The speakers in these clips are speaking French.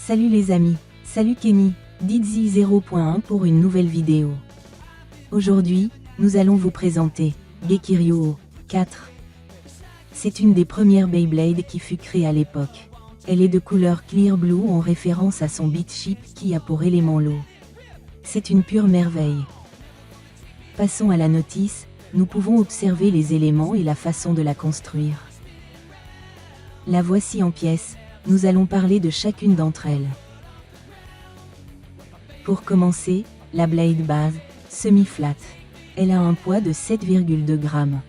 Salut les amis, salut Kenny, Didzy 0.1 pour une nouvelle vidéo. Aujourd'hui, nous allons vous présenter Gekiryu 4. C'est une des premières Beyblade qui fut créée à l'époque. Elle est de couleur clear blue en référence à son beat chip qui a pour élément l'eau. C'est une pure merveille. Passons à la notice, nous pouvons observer les éléments et la façon de la construire. La voici en pièces, nous allons parler de chacune d'entre elles. Pour commencer, la blade base, semi-flat. Elle a un poids de 7,2 grammes.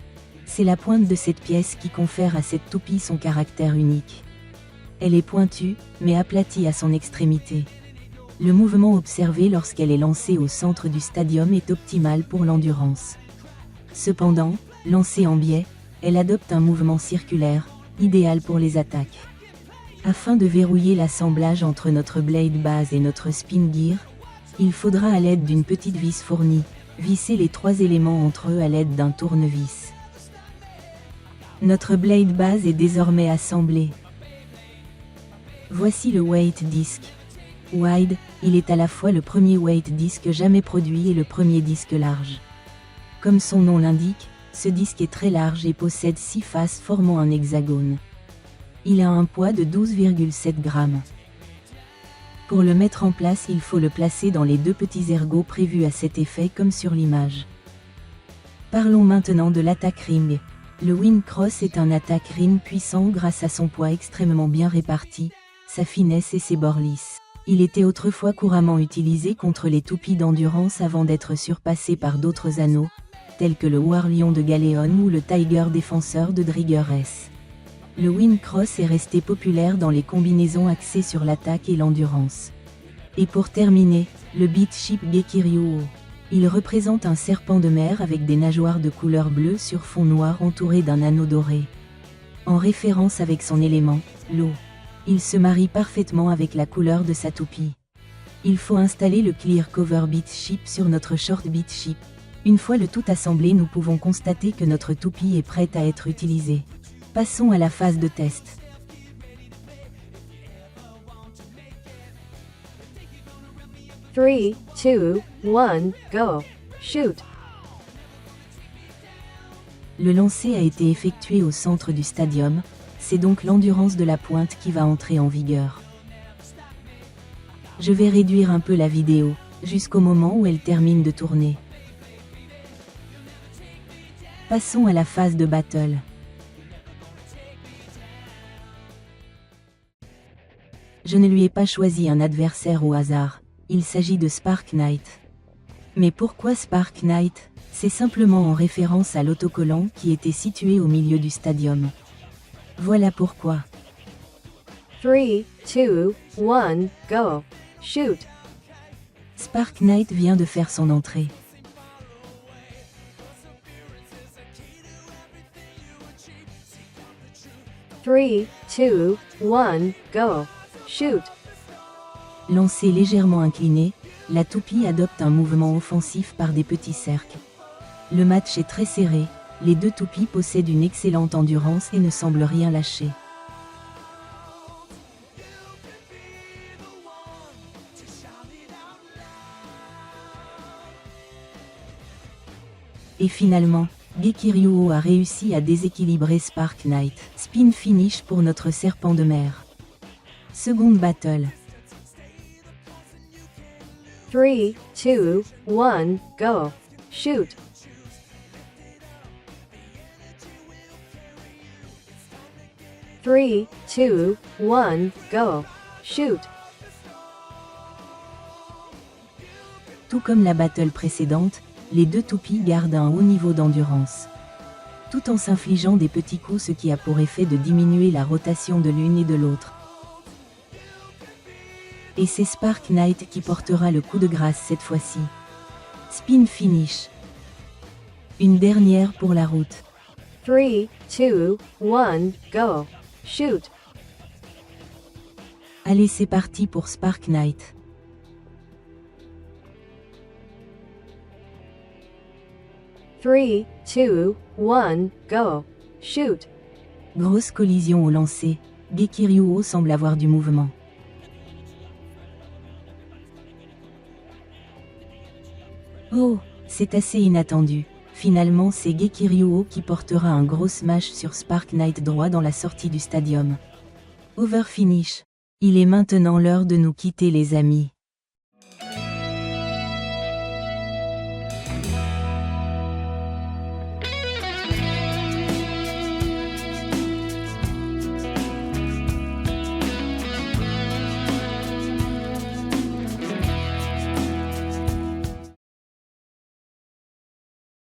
C'est la pointe de cette pièce qui confère à cette toupie son caractère unique. Elle est pointue, mais aplatie à son extrémité. Le mouvement observé lorsqu'elle est lancée au centre du stadium est optimal pour l'endurance. Cependant, lancée en biais, elle adopte un mouvement circulaire, idéal pour les attaques. Afin de verrouiller l'assemblage entre notre blade base et notre spin gear, il faudra à l'aide d'une petite vis fournie, visser les trois éléments entre eux à l'aide d'un tournevis. Notre blade base est désormais assemblée. Voici le weight disc. Wide, il est à la fois le premier weight disc jamais produit et le premier disque large. Comme son nom l'indique, ce disque est très large et possède 6 faces formant un hexagone. Il a un poids de 12,7 grammes. Pour le mettre en place, il faut le placer dans les deux petits ergots prévus à cet effet comme sur l'image. Parlons maintenant de l'attaque ring. Le Wind Cross est un attaque ring puissant grâce à son poids extrêmement bien réparti, sa finesse et ses bords lisses. Il était autrefois couramment utilisé contre les toupies d'endurance avant d'être surpassé par d'autres anneaux, tels que le War Lion de Galéon ou le Tiger Défenseur de Drigger S. Le Wind Cross est resté populaire dans les combinaisons axées sur l'attaque et l'endurance. Et pour terminer, le beat chip Gekiryu. Il représente un serpent de mer avec des nageoires de couleur bleue sur fond noir entouré d'un anneau doré. En référence avec son élément, l'eau. Il se marie parfaitement avec la couleur de sa toupie. Il faut installer le Clear Cover Beat Chip sur notre Short Beat Chip. Une fois le tout assemblé, nous pouvons constater que notre toupie est prête à être utilisée. Passons à la phase de test. Three, two, one, go. Shoot. Le lancer a été effectué au centre du stadium, c'est donc l'endurance de la pointe qui va entrer en vigueur. Je vais réduire un peu la vidéo, jusqu'au moment où elle termine de tourner. Passons à la phase de battle. Je ne lui ai pas choisi un adversaire au hasard, il s'agit de Spark Knight. Mais pourquoi Spark Knight? C'est simplement en référence à l'autocollant qui était situé au milieu du stadium. Voilà pourquoi. 3, 2, 1, go. Shoot. Spark Knight vient de faire son entrée. Three, two, one, go. Shoot. Lancée légèrement inclinée, la toupie adopte un mouvement offensif par des petits cercles. Le match est très serré, les deux toupies possèdent une excellente endurance et ne semblent rien lâcher. Et finalement, Gekiryu a réussi à déséquilibrer Spark Knight. Spin finish pour notre serpent de mer. Seconde battle. 3, 2, 1, go. Shoot. Three, two, one, go. Shoot. Tout comme la battle précédente, les deux toupies gardent un haut niveau d'endurance. Tout en s'infligeant des petits coups, ce qui a pour effet de diminuer la rotation de l'une et de l'autre. Et c'est Spark Knight qui portera le coup de grâce cette fois-ci. Spin finish. Une dernière pour la route. 3, 2, 1, go. Shoot. Allez, c'est parti pour Spark Knight. Three, two, one, go. Shoot. Grosse collision au lancer, Gekiryu semble avoir du mouvement. Oh, c'est assez inattendu. Finalement c'est Gekiryu qui portera un gros smash sur Spark Knight droit dans la sortie du stadium. Overfinish. Il est maintenant l'heure de nous quitter les amis.